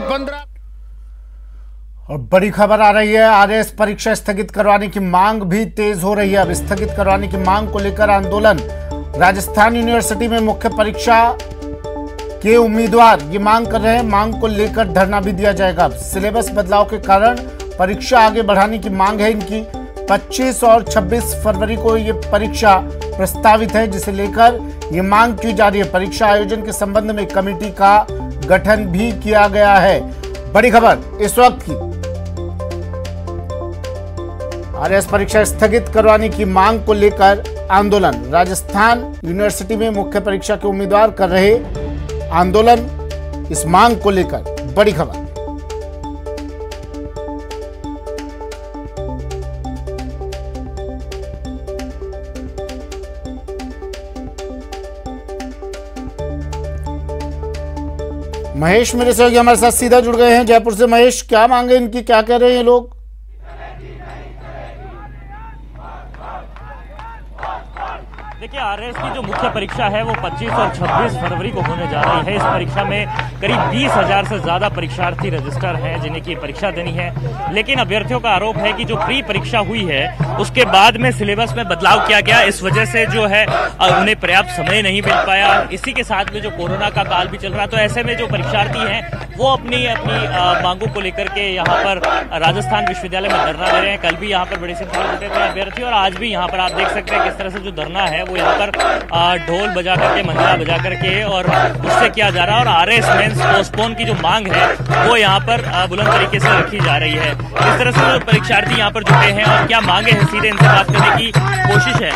15। और बड़ी खबर आ रही है, आरएएस परीक्षा स्थगित करवाने की मांग भी तेज हो रही है। अब स्थगित करवाने की मांग को लेकर आंदोलन। राजस्थान यूनिवर्सिटी में मुख्य परीक्षा के उम्मीदवार ये मांग कर रहे हैं। मांग को लेकर धरना भी दिया जाएगा। सिलेबस बदलाव के कारण परीक्षा आगे बढ़ाने की मांग है इनकी। 25 और 26 फरवरी को ये परीक्षा प्रस्तावित है, जिसे लेकर ये मांग की जा रही है। परीक्षा आयोजन के संबंध में कमेटी का गठन भी किया गया है। बड़ी खबर इस वक्त की, आरएएस परीक्षा स्थगित करवाने की मांग को लेकर आंदोलन। राजस्थान यूनिवर्सिटी में मुख्य परीक्षा के उम्मीदवार कर रहे आंदोलन, इस मांग को लेकर बड़ी खबर। महेश मेरे सहयोगी हमारे साथ सीधा जुड़ गए हैं जयपुर से। महेश, क्या मांगे इनकी, क्या कह रहे हैं लोग? देखिए, आरएएस की जो मुख्य परीक्षा है वो 25 और 26 फरवरी को होने जा रही है। इस परीक्षा में करीब 20,000 से ज्यादा परीक्षार्थी रजिस्टर हैं जिन्हें की परीक्षा देनी है। लेकिन अभ्यर्थियों का आरोप है कि जो प्री परीक्षा हुई है उसके बाद में सिलेबस में बदलाव किया गया, इस वजह से जो है उन्हें पर्याप्त समय नहीं मिल पाया। इसी के साथ में जो कोरोना का काल भी चल रहा, तो ऐसे में जो परीक्षार्थी हैं वो अपनी मांगों को लेकर के यहाँ पर राजस्थान विश्वविद्यालय में धरना दे रहे हैं। कल भी यहाँ पर बड़ी संख्या में जुटे थे अभ्यर्थी, और आज भी यहाँ पर आप देख सकते हैं किस तरह से जो धरना है वो यहाँ पर ढोल बजा करके, मंजिला बजा करके और उससे किया जा रहा है। और आरएएस मेंस पोस्टपोन की जो मांग है वो यहाँ पर बुलंद तरीके से रखी जा रही है। इस तरह से जो परीक्षार्थी यहाँ पर जुटे हैं और क्या मांगे हैं, सीधे इनसे बात करने की कोशिश है।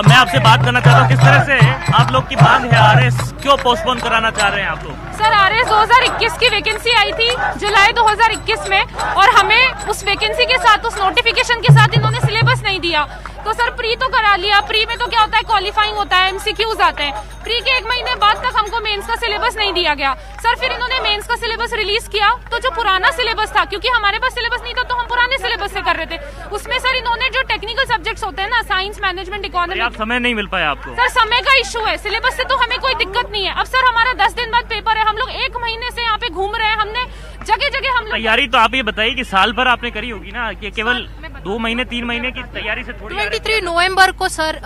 मैं आपसे बात करना चाहता हूँ, किस तरह से आप लोग की मांग है, आरएएस क्यों पोस्टपोन कराना चाह रहे हैं आप लोग? सर, आरएएस 2021 की वैकेंसी आई थी जुलाई 2021 में, और हमें उस वैकेंसी के साथ, उस नोटिफिकेशन के साथ इन्होंने सिलेबस नहीं दिया। तो सर, प्री तो करा लिया। प्री में तो क्या होता है, क्वालिफाइंग होता है, एमसीक्यूज आते हैं। प्री के 1 महीने बाद तक हमको मेंस का सिलेबस नहीं दिया गया। सर, फिर इन्होंने मेंस का सिलेबस रिलीज किया, तो जो पुराना सिलेबस था, क्योंकि हमारे पास सिलेबस नहीं था तो हम पुराने सिलेबस से कर रहे थे, उसमें सर इन्होंने जो टेक्निकल सब्जेक्ट्स होते हैं ना, साइंस, मैनेजमेंट, इकोनॉमिक्स, समय नहीं मिल पाया आपको? सर, समय का इशू है। सिलेबस से तो हमें कोई दिक्कत नहीं है। अब सर, हमारा 10 दिन बाद पेपर है, हम लोग 1 महीने से यहाँ पे घूम रहे हैं। हमने जगह जगह हम तैयारी, तो आप ये बताइए कि साल भर आपने करी होगी ना, कि केवल 2 महीने 3 महीने की तैयारी से थोड़ी? 23 नवंबर को सर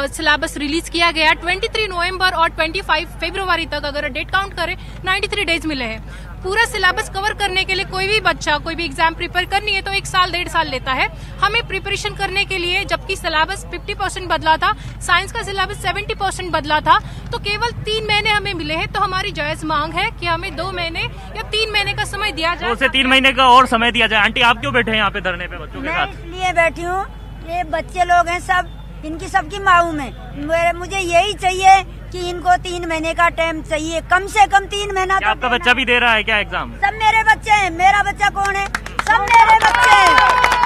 सिलेबस रिलीज किया गया। 23 नवंबर और 25 फरवरी तक अगर डेट काउंट करें 93 डेज मिले हैं। पूरा सिलेबस कवर करने के लिए कोई भी बच्चा कोई भी एग्जाम प्रिपेयर करनी है तो 1 साल 1.5 साल लेता है हमें प्रिपरेशन करने के लिए। जबकि सिलेबस 50% बदला था, साइंस का सिलेबस 70% बदला था, तो केवल 3 महीने हमें मिले हैं। तो हमारी जायज मांग है कि हमें 2 महीने या 3 महीने का समय दिया जाए। 2 से 3 महीने का और समय दिया जाए। आंटी, आप क्यों बैठे हैं यहाँ पे धरने पे बच्चों के साथ? इसलिए बैठी हूँ, ये बच्चे लोग हैं सब, इनकी सबकी मांग में मुझे यही चाहिए कि इनको 3 महीने का टाइम चाहिए, कम से कम 3 महीना। तो आपका बच्चा भी दे रहा है क्या एग्जाम? सब मेरे बच्चे हैं। मेरा बच्चा कौन है? सब मेरे बच्चे हैं,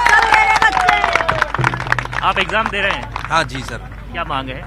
सब मेरे बच्चे हैं। आप एग्जाम दे रहे हैं? हाँ जी सर। क्या मांग है?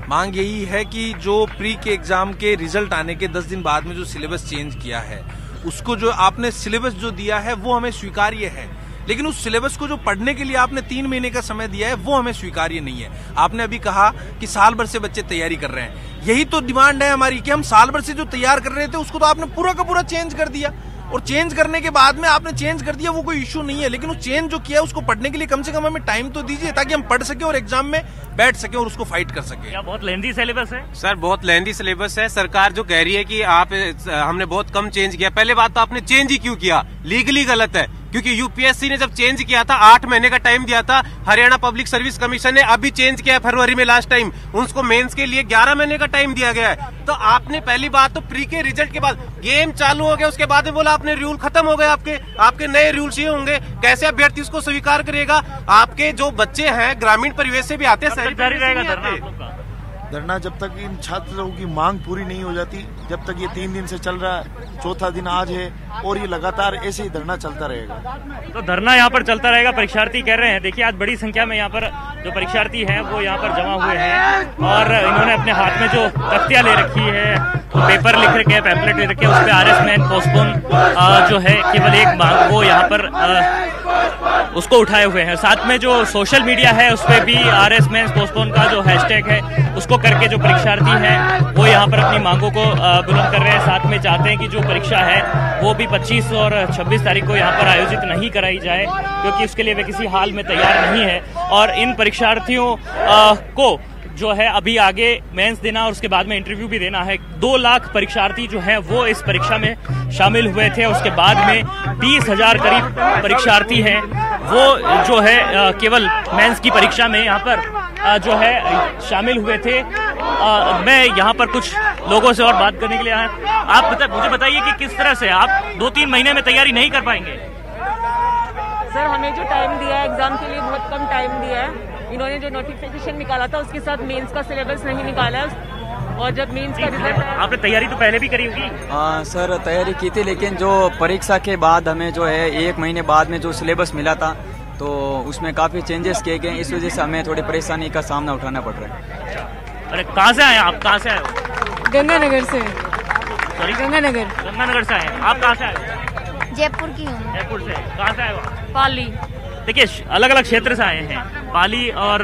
मांग यही है कि जो प्री के एग्जाम के रिजल्ट आने के 10 दिन बाद में जो सिलेबस चेंज किया है, उसको जो आपने सिलेबस जो दिया है वो हमें स्वीकार्य है, लेकिन उस सिलेबस को जो पढ़ने के लिए आपने 3 महीने का समय दिया है वो हमें स्वीकार्य नहीं है। आपने अभी कहा कि साल भर से बच्चे तैयारी कर रहे हैं, यही तो डिमांड है हमारी कि हम साल भर से जो तैयार कर रहे थे उसको तो आपने पूरा का पूरा चेंज कर दिया, और चेंज करने के बाद में आपने चेंज कर दिया वो कोई इश्यू नहीं है, लेकिन वो चेंज जो किया उसको पढ़ने के लिए कम से कम हमें टाइम तो दीजिए ताकि हम पढ़ सके और एग्जाम में बैठ सके और उसको फाइट कर सके। क्या बहुत लेंथी सिलेबस है? सर, बहुत लेंथी सिलेबस है। सरकार जो कह रही है कि हमने बहुत कम चेंज किया, पहले बात तो आपने चेंज ही क्यों किया? लीगली गलत है, क्योंकि यूपीएससी ने जब चेंज किया था 8 महीने का टाइम दिया था, हरियाणा पब्लिक सर्विस कमीशन ने अभी चेंज किया है फरवरी में लास्ट टाइम, उसको मेंस के लिए 11 महीने का टाइम दिया गया है। तो आपने पहली बात तो प्री के रिजल्ट के बाद गेम चालू हो गया, उसके बाद में बोला आपने रूल खत्म हो गए, आपके नए रूल्स ही होंगे। कैसे अभ्यर्थी उसको स्वीकार करेगा? आपके जो बच्चे हैं ग्रामीण परिवेश से भी आते हैं, जारी रहेगा धरना जब तक इन छात्रों की मांग पूरी नहीं हो जाती, जब तक ये 3 दिन से चल रहा है, 4था दिन आज है, और ये लगातार ऐसे ही धरना चलता रहेगा। तो धरना यहाँ पर चलता रहेगा, परीक्षार्थी कह रहे हैं। देखिए, आज बड़ी संख्या में यहाँ पर जो परीक्षार्थी हैं वो यहाँ पर जमा हुए हैं, और इन्होंने अपने हाथ में जो तख्तियां ले रखी है पेपर लिख रखे हैं, पैम्पलेट लिख रखे हैं, उस पर आरएस मेंस पोस्टपोन जो है केवल एक मांग वो यहाँ पर उसको उठाए हुए हैं। साथ में जो सोशल मीडिया है उस पर भी आरएस मेंस पोस्टपोन का जो हैशटैग है उसको करके जो परीक्षार्थी हैं वो यहाँ पर अपनी मांगों को बुलंद कर रहे हैं। साथ में चाहते हैं कि जो परीक्षा है वो भी 25 और 26 तारीख को यहाँ पर आयोजित नहीं कराई जाए, क्योंकि उसके लिए वे किसी हाल में तैयार नहीं है। और इन परीक्षार्थियों को जो है अभी आगे मेंस देना और उसके बाद में इंटरव्यू भी देना है। 2 लाख परीक्षार्थी जो हैं वो इस परीक्षा में शामिल हुए थे। उसके बाद में 20,000 करीब परीक्षार्थी हैं वो जो है केवल मेंस की परीक्षा में यहाँ पर जो है शामिल हुए थे। मैं यहाँ पर कुछ लोगों से और बात करने के लिए आया। आप मुझे बताइए कि किस तरह से आप 2-3 महीने में तैयारी नहीं कर पाएंगे? सर, हमें जो टाइम दिया है एग्जाम के लिए बहुत कम टाइम दिया है। इन्होंने जो नोटिफिकेशन निकाला था उसके साथ मेंस का सिलेबस नहीं निकाला है, और जब मेंस का रिजल्ट है। आपने तैयारी तो पहले भी करी होगी? हाँ सर, तैयारी की थी, लेकिन जो परीक्षा के बाद हमें जो है 1 महीने बाद में जो सिलेबस मिला था तो उसमें काफी चेंजेस किए गए। इस वजह से हमें थोड़ी परेशानी का सामना उठाना पड़ रहा है। अरे कहाँ से आए आप? कहाँ से आए हो? गंगानगर से। सॉरी, गंगानगर से आए। आप कहाँ से आए हो? जयपुर की हूँ। जयपुर से। कहाँ से आए हो? पाली। देखिए, अलग अलग क्षेत्र से आए हैं, पाली और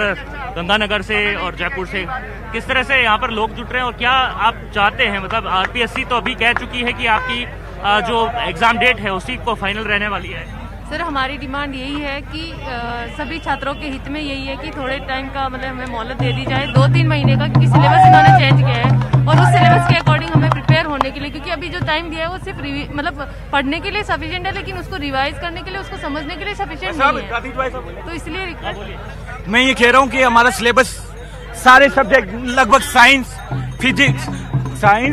गंगानगर से और जयपुर से। किस तरह से यहाँ पर लोग जुट रहे हैं और क्या आप चाहते हैं? मतलब आरपीएससी तो अभी कह चुकी है कि आपकी जो एग्जाम डेट है उसी को फाइनल रहने वाली है। सर, हमारी डिमांड यही है कि सभी छात्रों के हित में यही है कि थोड़े टाइम का मतलब हमें मोहलत दे दी जाए, 2-3 महीने का, क्योंकि सिलेबस इन्होंने चेंज किया है और उस सिलेबस के अकॉर्डिंग हमें प्रिपेयर होने के लिए, क्योंकि अभी जो टाइम दिया है वो सिर्फ मतलब पढ़ने के लिए सफिशिएंट है, लेकिन उसको रिवाइज करने के लिए, उसको समझने के लिए सफिशिएंट नहीं है। तो इसलिए मैं ये कह रहा हूँ कि हमारा सिलेबस सारे सब्जेक्ट लगभग science, physics,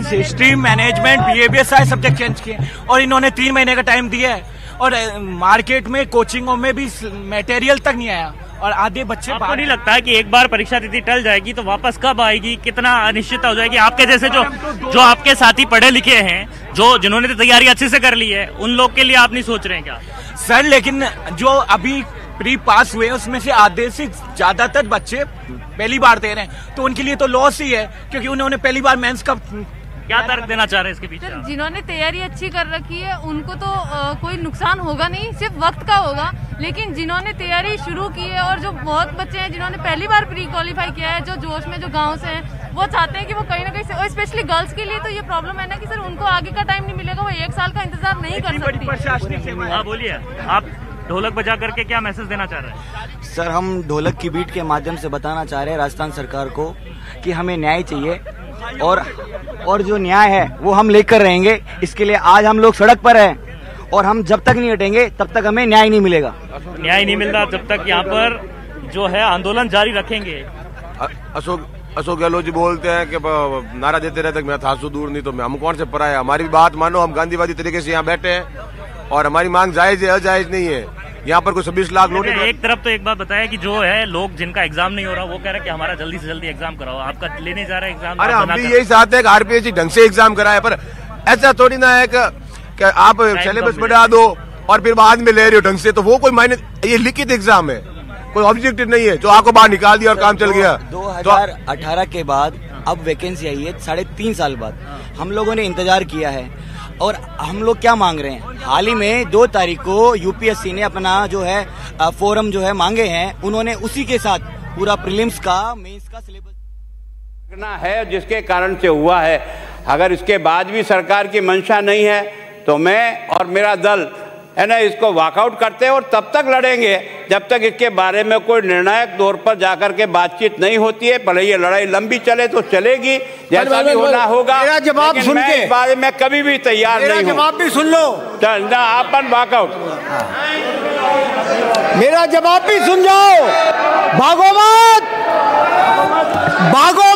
history, management, behaviour सारे सब्जेक्ट चेंज किए और इन्होंने 3 महीने का टाइम दिया है। और मार्केट में कोचिंगों में भी मटेरियल तक नहीं आया और आधे बच्चे। आपको नहीं लगता है कि एक बार परीक्षा तिथि टल जाएगी तो वापस कब आएगी? कितना अनिश्चितता हो जाएगी? आपके जैसे जो आपके साथी पढ़े लिखे हैं, जिन्होंने तैयारी अच्छे से कर ली है, उन लोग के लिए आप नहीं सोच रहे हैं क्या? सर, लेकिन जो अभी प्री पास हुए उसमें से आधे से ज्यादातर बच्चे पहली बार दे रहे हैं, तो उनके लिए तो लॉस ही है, क्योंकि उन्होंने पहली बार मेंस का। क्या तर्क देना चाह रहे हैं इसके पीछे? जिन्होंने तैयारी अच्छी कर रखी है उनको तो कोई नुकसान होगा नहीं, सिर्फ वक्त का होगा। लेकिन जिन्होंने तैयारी शुरू की है और जो बहुत बच्चे हैं जिन्होंने पहली बार प्री क्वालिफाई किया है, जो जोश में, जो गांव से हैं, वो चाहते हैं कि वो कहीं ना कहीं से, और स्पेशली गर्ल्स के लिए तो ये प्रॉब्लम है ना कि सर उनको आगे का टाइम नहीं मिलेगा, वो 1 साल का इंतजार नहीं कर सकती। हाँ, बोलिए, आप ढोलक बजा करके क्या मैसेज देना चाह रहे हैं? सर, हम ढोलक की बीट के माध्यम से बताना चाह रहे हैं राजस्थान सरकार को कि हमें न्याय चाहिए और जो न्याय है वो हम लेकर रहेंगे। इसके लिए आज हम लोग सड़क पर हैं और हम जब तक नहीं हटेंगे तब तक हमें न्याय नहीं मिलेगा। न्याय नहीं मिलता जब तक यहाँ पर जो है आंदोलन जारी रखेंगे। अशोक गहलोत जी बोलते हैं कि नारा देते रहते मेरा थासू दूर नहीं, तो हम कौन से पराए? हमारी भी बात मानो, हम गांधीवादी तरीके से यहाँ बैठे हैं और हमारी मांग जायज है, अजायज नहीं है। यहाँ पर कोई 26 लाख लोग। एक तरफ तो एक बात बताया कि जो है लोग जिनका एग्जाम नहीं हो रहा वो कह रहे हैं कि हमारा जल्दी से जल्दी एग्जाम कराओ, आपका लेने जा रहा है एग्जाम। अरे हम भी यही चाहते हैं कि आरपीएससी ढंग से एग्जाम कराए, पर ऐसा थोड़ी ना है कि आप सिलेबस बढ़ा दो और फिर बाद में ले रहे हो ढंग से, तो वो कोई मायने। ये लिखित एग्जाम है, कोई ऑब्जेक्टिव नहीं है जो आपको बाहर निकाल दिया और काम चल गया। 2018 के बाद अब वैकेंसी आई है 3.5 साल बाद। हम लोगों ने इंतजार किया है और हम लोग क्या मांग रहे हैं? हाल ही में 2 तारीख को यूपीएससी ने अपना जो है फोरम जो है मांगे हैं, उन्होंने उसी के साथ पूरा प्रीलिम्स का, मेंस का सिलेबस है, जिसके कारण से हुआ है। अगर इसके बाद भी सरकार की मंशा नहीं है तो मैं और मेरा दल है ना इसको वॉकआउट करते हैं और तब तक लड़ेंगे जब तक इसके बारे में कोई निर्णायक तौर पर जाकर के बातचीत नहीं होती है। भले ये लड़ाई लंबी चले तो चलेगी, जैसा भी होना होगा। मेरा जवाब सुन के, इस बारे में कभी भी तैयार नहीं हूं। जवाब भी सुन लो, अपन वॉकआउट। मेरा जवाब भी सुन जाओ, भागो मत, भागो